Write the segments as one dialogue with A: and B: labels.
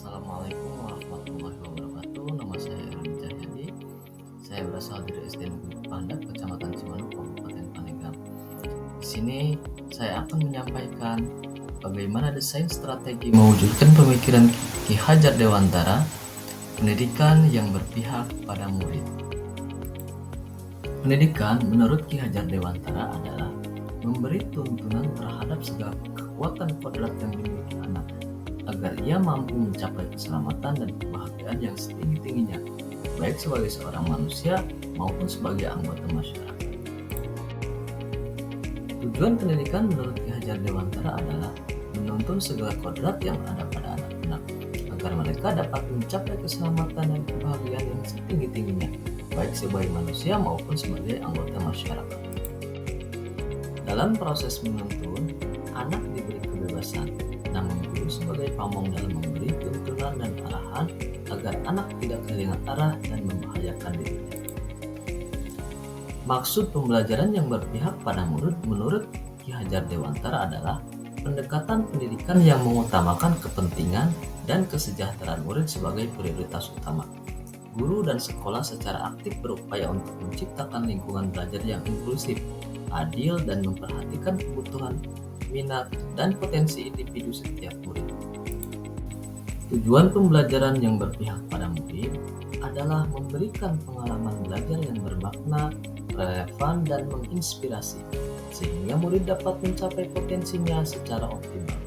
A: Assalamualaikum warahmatullahi wabarakatuh. Nama saya Erwin Cahyadi. Saya berasal dari SD Negeri Pandak, Kecamatan Cimanuk, Kabupaten Pandeglang. Di sini saya akan menyampaikan bagaimana desain strategi mewujudkan pemikiran Ki Hajar Dewantara, pendidikan yang berpihak pada murid. Pendidikan menurut Ki Hajar Dewantara adalah memberi tuntunan terhadap segala kekuatan kodrat yang dimiliki anak, agar ia mampu mencapai keselamatan dan kebahagiaan yang setinggi-tingginya, baik sebagai seorang manusia maupun sebagai anggota masyarakat. Tujuan pendidikan menurut Ki Hajar Dewantara adalah menuntun segala kodrat yang ada pada anak-anak, agar mereka dapat mencapai keselamatan dan kebahagiaan yang setinggi-tingginya, baik sebagai manusia maupun sebagai anggota masyarakat. Dalam proses menuntun, anak diberi kebebasan, namun guru sebagai pamong dalam memberi tuntunan dan arahan agar anak tidak kehilangan arah dan membahayakan dirinya. Maksud pembelajaran yang berpihak pada murid menurut Ki Hajar Dewantara adalah pendekatan pendidikan yang mengutamakan kepentingan dan kesejahteraan murid sebagai prioritas utama. Guru dan sekolah secara aktif berupaya untuk menciptakan lingkungan belajar yang inklusif, adil, dan memperhatikan kebutuhan, minat, dan potensi individu setiap murid. Tujuan pembelajaran yang berpihak pada murid adalah memberikan pengalaman belajar yang bermakna, relevan, dan menginspirasi, sehingga murid dapat mencapai potensinya secara optimal.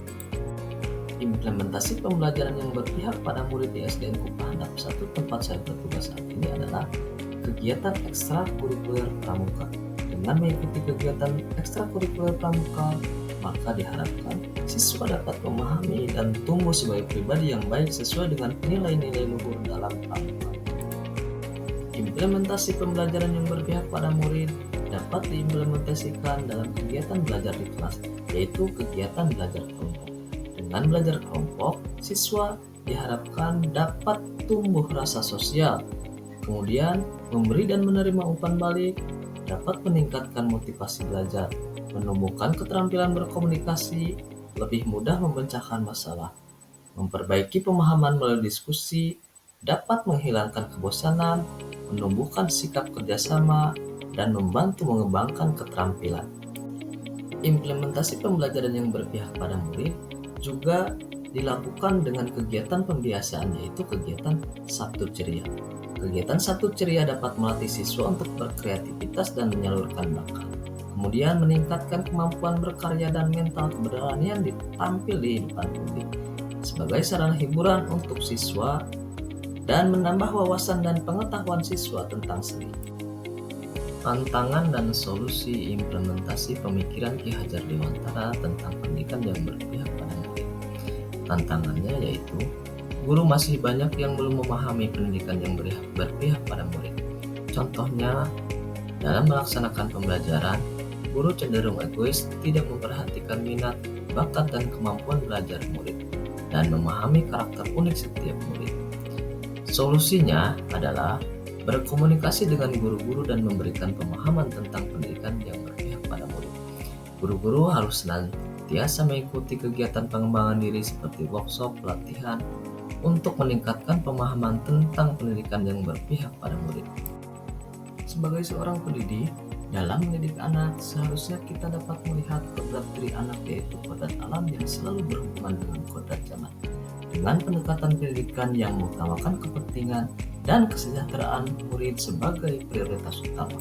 A: Implementasi pembelajaran yang berpihak pada murid di SDN Kupahandap 1 tempat saya bertugas saat ini adalah kegiatan ekstrakurikuler pramuka. Dengan mengikuti kegiatan ekstrakurikuler pramuka, maka diharapkan siswa dapat memahami dan tumbuh sebagai pribadi yang baik sesuai dengan nilai-nilai luhur dalam pramuka. Implementasi pembelajaran yang berpihak pada murid dapat diimplementasikan dalam kegiatan belajar di kelas, yaitu kegiatan belajar kelompok. Dengan belajar kelompok, siswa diharapkan dapat tumbuh rasa sosial, kemudian memberi dan menerima umpan balik, dapat meningkatkan motivasi belajar, menumbuhkan keterampilan berkomunikasi, lebih mudah memecahkan masalah, memperbaiki pemahaman melalui diskusi, dapat menghilangkan kebosanan, menumbuhkan sikap kerjasama, dan membantu mengembangkan keterampilan. Implementasi pembelajaran yang berpihak pada murid juga dilakukan dengan kegiatan pembiasaan, yaitu kegiatan Sabtu Ceria. Kegiatan Sabtu Ceria dapat melatih siswa untuk berkreativitas dan menyalurkan bakat, kemudian meningkatkan kemampuan berkarya dan mental keberanian ditampil di depan publik sebagai sarana hiburan untuk siswa dan menambah wawasan dan pengetahuan siswa tentang seni. Tantangan dan solusi implementasi pemikiran Ki Hajar Dewantara tentang pendidikan yang berpihak pada murid. Tantangannya yaitu guru masih banyak yang belum memahami pendidikan yang berpihak pada murid. Contohnya, dalam melaksanakan pembelajaran, guru cenderung egois, tidak memperhatikan minat, bakat, dan kemampuan belajar murid, dan memahami karakter unik setiap murid. Solusinya adalah berkomunikasi dengan guru-guru dan memberikan pemahaman tentang pendidikan yang berpihak pada murid. Guru-guru harus senantiasa mengikuti kegiatan pengembangan diri seperti workshop, pelatihan, untuk meningkatkan pemahaman tentang pendidikan yang berpihak pada murid. Sebagai seorang pendidik, dalam mendidik anak, seharusnya kita dapat melihat kodrat diri anak, yaitu kodrat alam yang selalu berhubungan dengan kodrat zaman. Dengan pendekatan pendidikan yang mengutamakan kepentingan dan kesejahteraan murid sebagai prioritas utama.